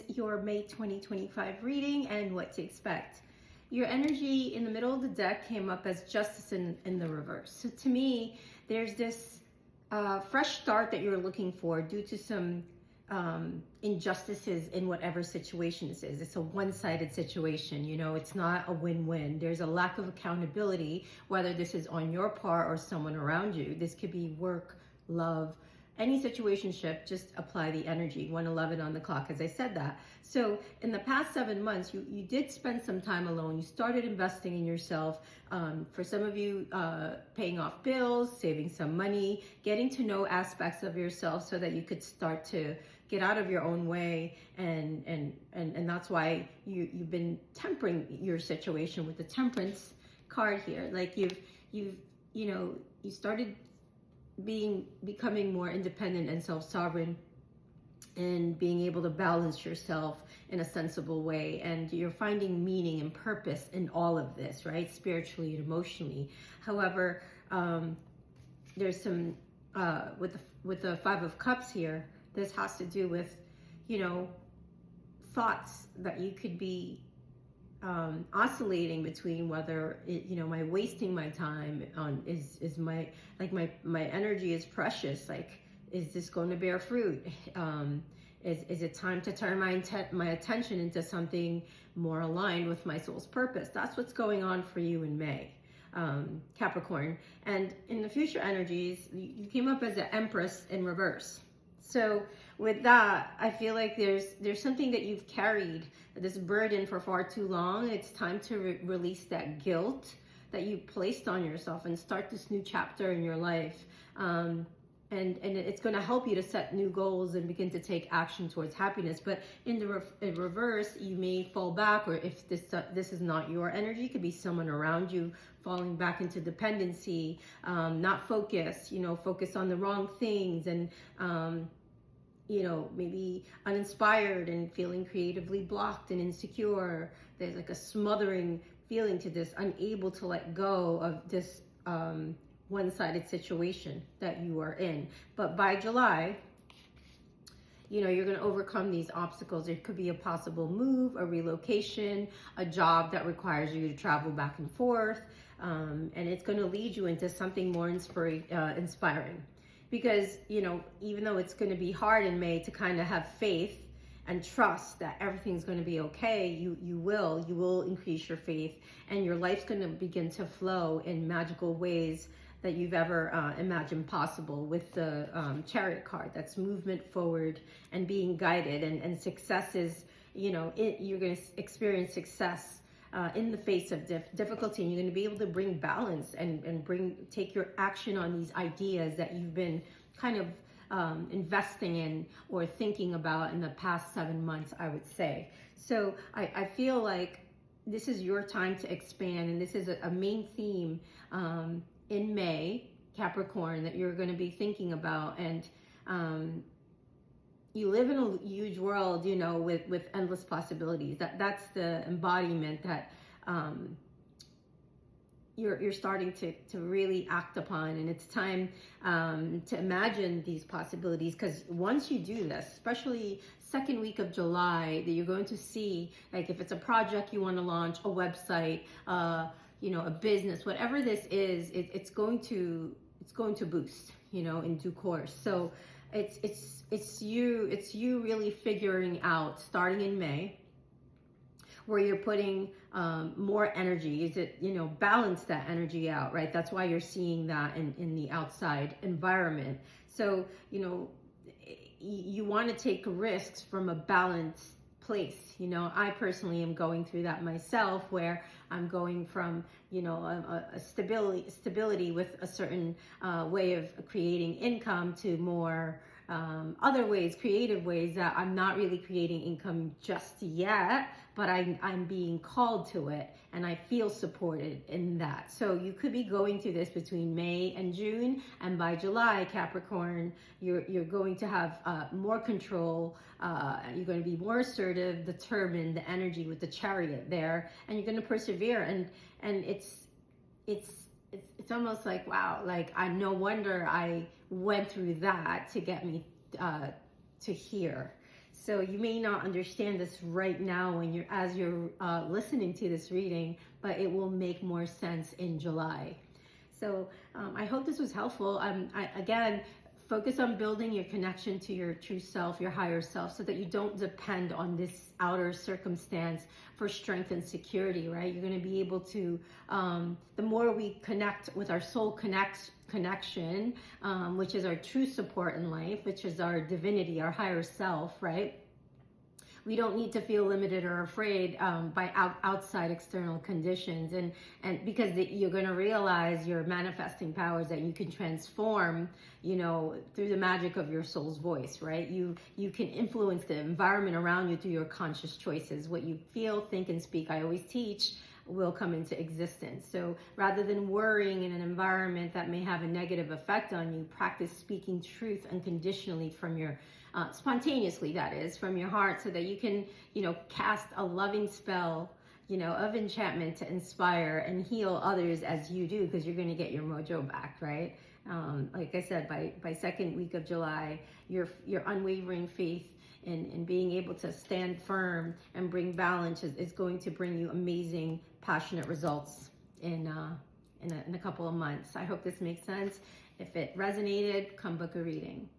is your May 2025 reading and what to expect. Your energy in the middle of the deck came up as justice in the reverse. So to me, there's this fresh start that you're looking for due to some injustices in whatever situation this is. It's a one-sided situation, you know, it's not a win-win. There's a lack of accountability, whether this is on your part or someone around you. This could be work, love, any situationship. Just apply the energy. 111 on the clock, as I said that. So in the past 7 months, you did spend some time alone. You started investing in yourself. For some of you, paying off bills, saving some money, getting to know aspects of yourself so that you could start to get out of your own way, and that's why you've been tempering your situation with the Temperance card here. Like you started becoming more independent and self-sovereign, and being able to balance yourself in a sensible way, and you're finding meaning and purpose in all of this, right? Spiritually and emotionally. However, there's some with the Five of Cups here. This has to do with, thoughts that you could be oscillating between, whether am I wasting my time on, is my energy is precious, like, is this going to bear fruit? Is it time to turn my attention into something more aligned with my soul's purpose? That's what's going on for you in May, Capricorn. And in the future energies, you came up as an Empress in reverse. So with that, I feel like there's something that you've carried, this burden, for far too long. It's time to release that guilt that you placed on yourself and start this new chapter in your life. And it's going to help you to set new goals and begin to take action towards happiness. But in the reverse, you may fall back, or if this is not your energy, it could be someone around you falling back into dependency, not focused, focused on the wrong things, and maybe uninspired and feeling creatively blocked and insecure. There's like a smothering feeling to this, unable to let go of this one-sided situation that you are in. But by July, you're going to overcome these obstacles. It could be a possible move, a relocation, a job that requires you to travel back and forth, and it's going to lead you into something more inspiring. Because, even though it's going to be hard in May to kind of have faith and trust that everything's going to be okay, you will increase your faith, and your life's going to begin to flow in magical ways that you've ever imagined possible, with the Chariot card. That's movement forward and being guided, and success is, you're going to experience success in the face of difficulty, and you're going to be able to bring balance and take your action on these ideas that you've been kind of investing in or thinking about in the past 7 months, I would say. So I feel like this is your time to expand, and this is a main theme in May, Capricorn, that you're going to be thinking about. And you live in a huge world, with endless possibilities. That's the embodiment that you're starting to really act upon. And it's time to imagine these possibilities, because once you do this, especially second week of July, that you're going to see, like, if it's a project you want to launch, a website, a business, whatever this is, it's going to boost, in due course. So it's you really figuring out, starting in May, where you're putting more energy. Is it, balance that energy out, right? That's why you're seeing that in the outside environment. So, you want to take risks from a balanced place. I personally am going through that myself, where I'm going from, a stability with a certain way of creating income, to more other ways, creative ways, that I'm not really creating income just yet, but I'm being called to it, and I feel supported in that. So you could be going through this between May and June, and by July, Capricorn, you're going to have more control. You're going to be more assertive, determined, the energy with the Chariot there, and you're going to persevere. And it's almost like, wow, like, I no wonder I went through that to get me to here. So you may not understand this right now as you're listening to this reading, but it will make more sense in July. So I hope this was helpful. Again, focus on building your connection to your true self, your higher self, so that you don't depend on this outer circumstance for strength and security, right? You're going to be able to, the more we connect with our soul connection, which is our true support in life, which is our divinity, our higher self, right? We don't need to feel limited or afraid by outside external conditions, and because you're going to realize your manifesting powers that you can transform, through the magic of your soul's voice, right? You can influence the environment around you through your conscious choices. What you feel, think, and speak, I always teach, will come into existence. So rather than worrying in an environment that may have a negative effect on you, practice speaking truth unconditionally from your spontaneously, that is, from your heart, so that you can, cast a loving spell, of enchantment to inspire and heal others as you do, because you're going to get your mojo back, right? Like I said, by second week of July, your unwavering faith in being able to stand firm and bring balance is going to bring you amazing, passionate results in a couple of months. I hope this makes sense. If it resonated, come book a reading.